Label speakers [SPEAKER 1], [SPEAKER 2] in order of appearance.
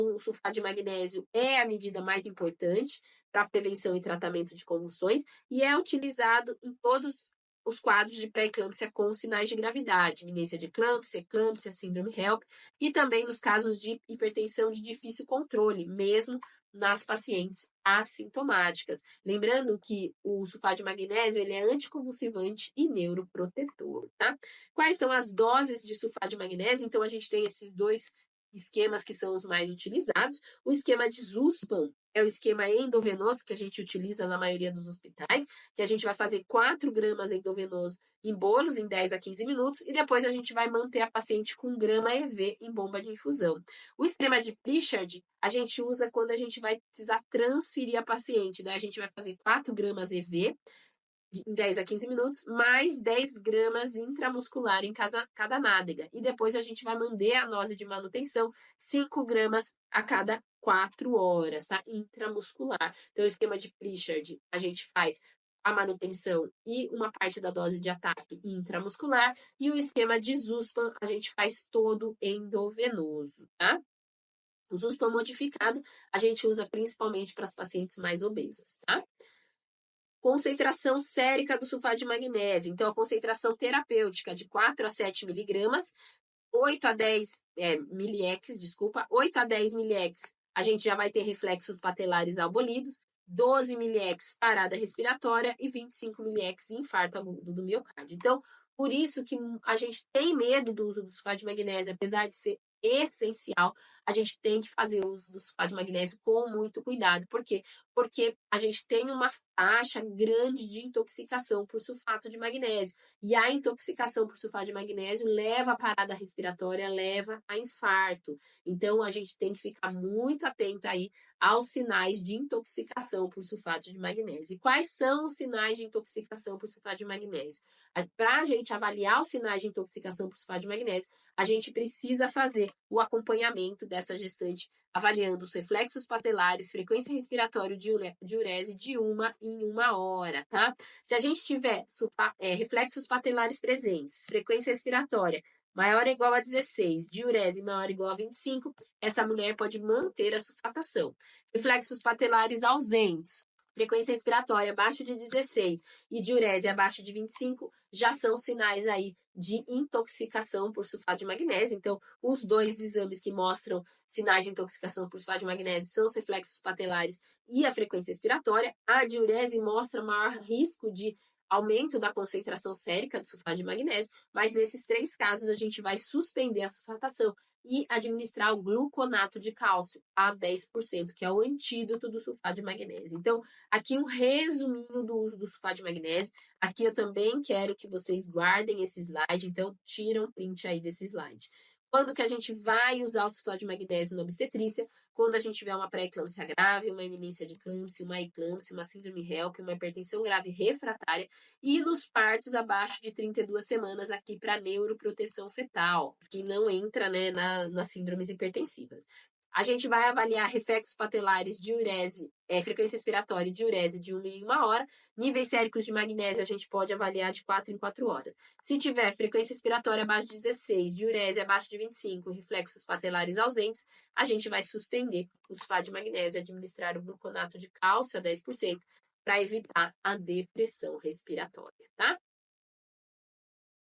[SPEAKER 1] o sulfato de magnésio é a medida mais importante para prevenção e tratamento de convulsões e é utilizado em todos os quadros de pré-eclâmpsia com sinais de gravidade, iminência de eclâmpsia, síndrome HELP, e também nos casos de hipertensão de difícil controle, mesmo nas pacientes assintomáticas. Lembrando que o sulfato de magnésio ele é anticonvulsivante e neuroprotetor, tá? Quais são as doses de sulfato de magnésio? Então, a gente tem esses dois esquemas que são os mais utilizados. O esquema de Zuspam é o esquema endovenoso que a gente utiliza na maioria dos hospitais, que a gente vai fazer 4 gramas endovenoso em bolos em 10 a 15 minutos e depois a gente vai manter a paciente com 1 grama EV em bomba de infusão. O esquema de Pritchard a gente usa quando a gente vai precisar transferir a paciente, daí a gente vai fazer 4 gramas EV em 10 a 15 minutos, mais 10 gramas intramuscular em cada nádega. E depois a gente vai manter a dose de manutenção, 5 gramas a cada 4 horas, tá? Intramuscular. Então, o esquema de Pritchard, a gente faz a manutenção e uma parte da dose de ataque intramuscular. E o esquema de Zuspam, a gente faz todo endovenoso, tá? O Zuspam modificado, a gente usa principalmente para as pacientes mais obesas, tá? Concentração sérica do sulfato de magnésio. Então, a concentração terapêutica de 4 a 7 miligramas, 8 a 10 miliex, 8 a 10 miliex, a gente já vai ter reflexos patelares abolidos, 12 miliex parada respiratória e 25 miliex infarto agudo do miocárdio. Então, por isso que a gente tem medo do uso do sulfato de magnésio, apesar de ser essencial, a gente tem que fazer uso do sulfato de magnésio com muito cuidado. Por quê? Porque a gente tem uma taxa grande de intoxicação por sulfato de magnésio. E a intoxicação por sulfato de magnésio leva a parada respiratória, leva a infarto. Então, a gente tem que ficar muito atento aí aos sinais de intoxicação por sulfato de magnésio. E quais são os sinais de intoxicação por sulfato de magnésio? Para a gente avaliar os sinais de intoxicação por sulfato de magnésio, a gente precisa fazer o acompanhamento dessa gestante, avaliando os reflexos patelares, frequência respiratória de diurese de 1 em 1 hora, tá? Se a gente tiver reflexos patelares presentes, frequência respiratória maior ou igual a 16, diurese maior ou igual a 25, essa mulher pode manter a sulfatação. Reflexos patelares ausentes, frequência respiratória abaixo de 16 e diurese abaixo de 25, já são sinais aí de intoxicação por sulfato de magnésio. Então, os dois exames que mostram sinais de intoxicação por sulfato de magnésio são os reflexos patelares e a frequência respiratória. A diurese mostra maior risco de aumento da concentração sérica de sulfato de magnésio, mas nesses 3 casos a gente vai suspender a sulfatação e administrar o gluconato de cálcio a 10%, que é o antídoto do sulfato de magnésio. Então, aqui um resuminho do uso do sulfato de magnésio. Aqui eu também quero que vocês guardem esse slide, então tira um print aí desse slide. Quando que a gente vai usar o sulfato de magnésio na obstetrícia? Quando a gente tiver uma pré-eclâmpsia grave, uma iminência de eclâmpsia, uma síndrome HELP, uma hipertensão grave refratária e nos partos abaixo de 32 semanas aqui para neuroproteção fetal, que não entra, né, nas síndromes hipertensivas. A gente vai avaliar reflexos patelares, diurese, frequência respiratória e diurese de 1 em 1 hora. Níveis séricos de magnésio a gente pode avaliar de 4 em 4 horas. Se tiver frequência respiratória abaixo de 16, diurese abaixo de 25, reflexos patelares ausentes, a gente vai suspender o sulfato de magnésio e administrar o gluconato de cálcio a 10% para evitar a depressão respiratória, tá?